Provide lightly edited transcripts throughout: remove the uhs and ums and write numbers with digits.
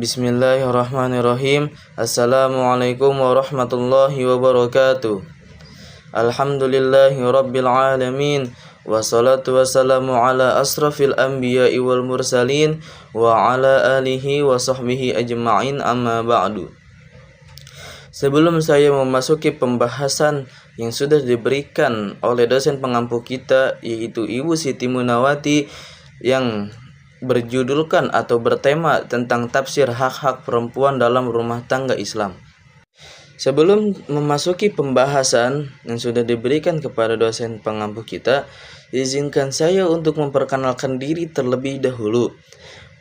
Bismillahirrahmanirrahim. Assalamualaikum warahmatullahi wabarakatuh. Alhamdulillahi rabbil alamin. Wassalatu wassalamu ala asrafil anbiya'i wal mursalin wa ala alihi wa sahbihi ajma'in, amma ba'du. Sebelum saya memasuki pembahasan yang sudah diberikan oleh dosen pengampu kita, yaitu Ibu Siti Munawati, yang berjudulkan atau bertema tentang tafsir hak-hak perempuan dalam rumah tangga Islam. Sebelum memasuki pembahasan yang sudah diberikan kepada dosen pengampu kita, izinkan saya untuk memperkenalkan diri terlebih dahulu.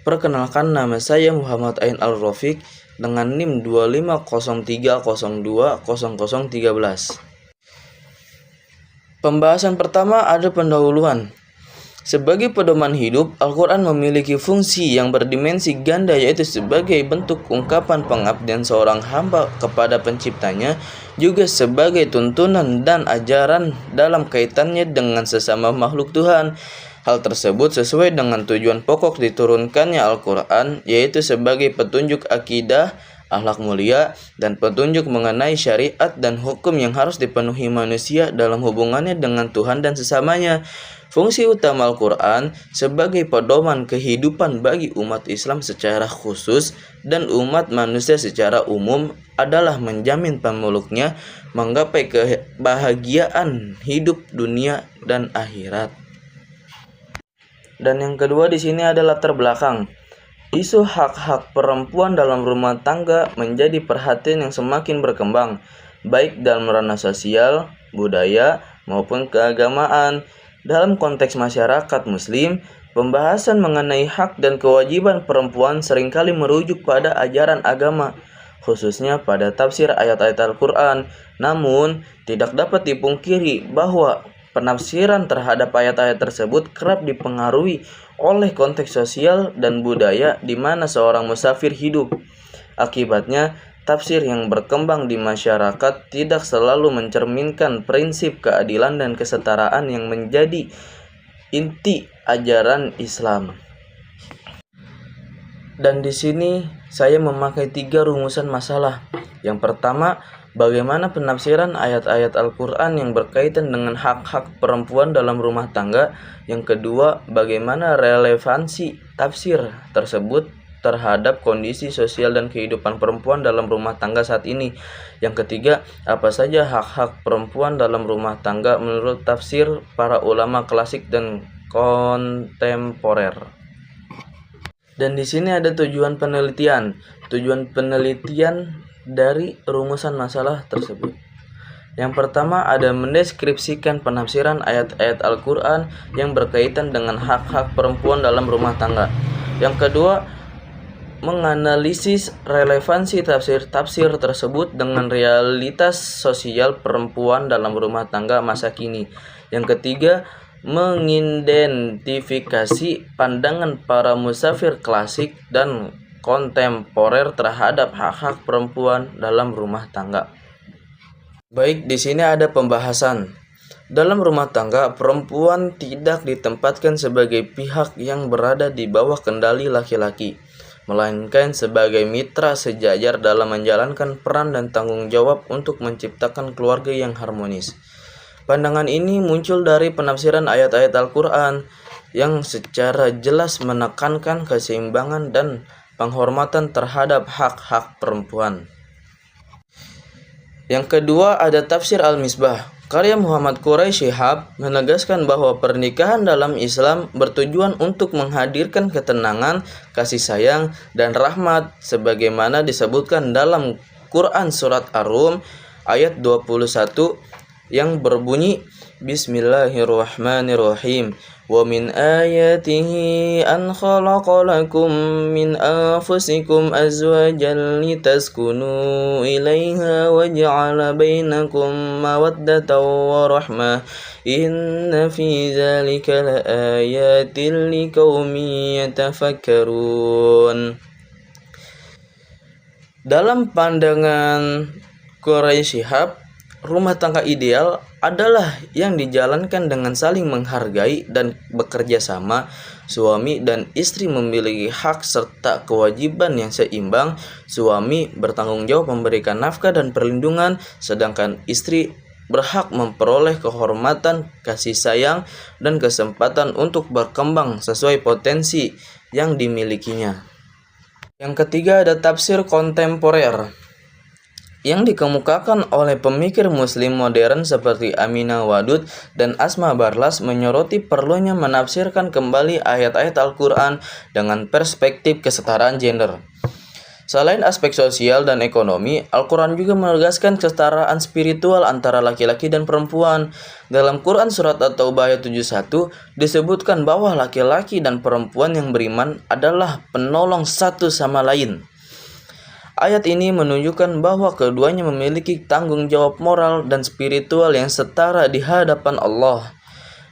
Perkenalkan, nama saya Muhammad Ain Al-Rafiq dengan NIM 2503020013. Pembahasan pertama ada pendahuluan. Sebagai pedoman hidup, Al-Quran memiliki fungsi yang berdimensi ganda, yaitu sebagai bentuk ungkapan pengabdian seorang hamba kepada penciptanya, juga sebagai tuntunan dan ajaran dalam kaitannya dengan sesama makhluk Tuhan. Hal tersebut sesuai dengan tujuan pokok diturunkannya Al-Quran, yaitu sebagai petunjuk akidah, akhlak mulia, dan petunjuk mengenai syariat dan hukum yang harus dipenuhi manusia dalam hubungannya dengan Tuhan dan sesamanya. Fungsi utama Al-Quran sebagai pedoman kehidupan bagi umat Islam secara khusus dan umat manusia secara umum adalah menjamin pemeluknya menggapai kebahagiaan hidup dunia dan akhirat. Dan yang kedua di sini adalah latar belakang. Isu hak-hak perempuan dalam rumah tangga menjadi perhatian yang semakin berkembang, baik dalam ranah sosial, budaya, maupun keagamaan. Dalam konteks masyarakat Muslim, pembahasan mengenai hak dan kewajiban perempuan seringkali merujuk pada ajaran agama, khususnya pada tafsir ayat-ayat Al-Quran. Namun, tidak dapat dipungkiri bahwa penafsiran terhadap ayat-ayat tersebut kerap dipengaruhi oleh konteks sosial dan budaya di mana seorang musafir hidup. Akibatnya, tafsir yang berkembang di masyarakat tidak selalu mencerminkan prinsip keadilan dan kesetaraan yang menjadi inti ajaran Islam. Dan di sini saya memakai 3 rumusan masalah. Yang pertama, bagaimana penafsiran ayat-ayat Al-Quran yang berkaitan dengan hak-hak perempuan dalam rumah tangga. Yang kedua, bagaimana relevansi tafsir tersebut terhadap kondisi sosial dan kehidupan perempuan dalam rumah tangga saat ini. Yang ketiga, apa saja hak-hak perempuan dalam rumah tangga menurut tafsir para ulama klasik dan kontemporer. Dan di sini ada tujuan penelitian. Tujuan penelitian dari rumusan masalah tersebut. Yang pertama ada mendeskripsikan penafsiran ayat-ayat Al-Quran yang berkaitan dengan hak-hak perempuan dalam rumah tangga. Yang kedua, menganalisis relevansi tafsir-tafsir tersebut dengan realitas sosial perempuan dalam rumah tangga masa kini. Yang ketiga, mengidentifikasi pandangan para musafir klasik dan kontemporer terhadap hak-hak perempuan dalam rumah tangga. Baik, di sini ada pembahasan. Dalam rumah tangga, perempuan tidak ditempatkan sebagai pihak yang berada di bawah kendali laki-laki, melainkan sebagai mitra sejajar dalam menjalankan peran dan tanggung jawab untuk menciptakan keluarga yang harmonis. Pandangan ini muncul dari penafsiran ayat-ayat Al-Quran yang secara jelas menekankan keseimbangan dan penghormatan terhadap hak-hak perempuan. Yang kedua ada tafsir Al-Misbah. Karya Muhammad Quraisy Shihab menegaskan bahwa pernikahan dalam Islam bertujuan untuk menghadirkan ketenangan, kasih sayang, dan rahmat sebagaimana disebutkan dalam Quran Surat Ar-Rum ayat 21 yang berbunyi Bismillahirrahmanirrahim. Wa min ayatihi an khalaqa lakum min anfusikum azwajan litaskunu ilaiha wa ja'ala bainakum mawaddatan wa rahmah. Inna fi dzalika laayatin liqaumin yatafakkarun. Dalam pandangan Quraisy Shihab, rumah tangga ideal adalah yang dijalankan dengan saling menghargai dan bekerja sama. Suami dan istri memiliki hak serta kewajiban yang seimbang. Suami bertanggung jawab memberikan nafkah dan perlindungan, sedangkan istri berhak memperoleh kehormatan, kasih sayang, dan kesempatan untuk berkembang sesuai potensi yang dimilikinya. Yang ketiga ada tafsir kontemporer yang dikemukakan oleh pemikir muslim modern seperti Aminah Wadud dan Asma Barlas, menyoroti perlunya menafsirkan kembali ayat-ayat Al-Quran dengan perspektif kesetaraan gender. Selain aspek sosial dan ekonomi, Al-Quran juga menegaskan kesetaraan spiritual antara laki-laki dan perempuan. Dalam Quran Surat At-Taubah ayat 71 disebutkan bahwa laki-laki dan perempuan yang beriman adalah penolong satu sama lain. Ayat ini menunjukkan bahwa keduanya memiliki tanggung jawab moral dan spiritual yang setara di hadapan Allah.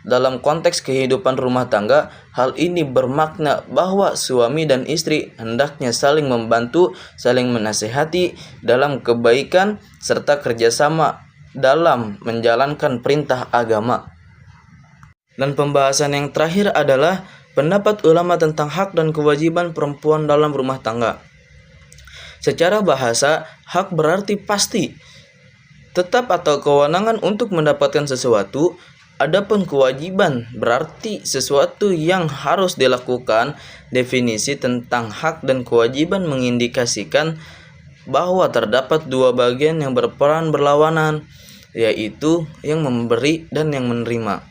Dalam konteks kehidupan rumah tangga, hal ini bermakna bahwa suami dan istri hendaknya saling membantu, saling menasihati dalam kebaikan, serta kerjasama dalam menjalankan perintah agama. Dan pembahasan yang terakhir adalah pendapat ulama tentang hak dan kewajiban perempuan dalam rumah tangga. Secara bahasa, hak berarti pasti, tetap atau kewenangan untuk mendapatkan sesuatu. Adapun kewajiban berarti sesuatu yang harus dilakukan. Definisi tentang hak dan kewajiban mengindikasikan bahwa terdapat dua bagian yang berperan berlawanan, yaitu yang memberi dan yang menerima.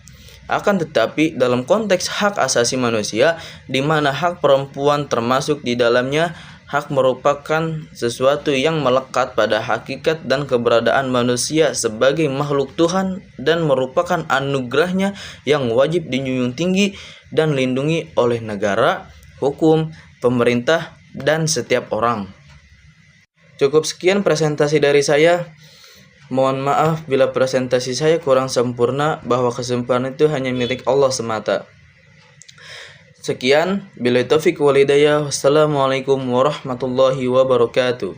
Akan tetapi dalam konteks hak asasi manusia, di mana hak perempuan termasuk di dalamnya, hak merupakan sesuatu yang melekat pada hakikat dan keberadaan manusia sebagai makhluk Tuhan dan merupakan anugerahnya yang wajib dijunjung tinggi dan lindungi oleh negara, hukum, pemerintah, dan setiap orang. Cukup sekian presentasi dari saya. Mohon maaf bila presentasi saya kurang sempurna, bahwa kesempurnaan itu hanya milik Allah semata. Sekian, billahi taufiq wal hidayah. Wassalamualaikum warahmatullahi wabarakatuh.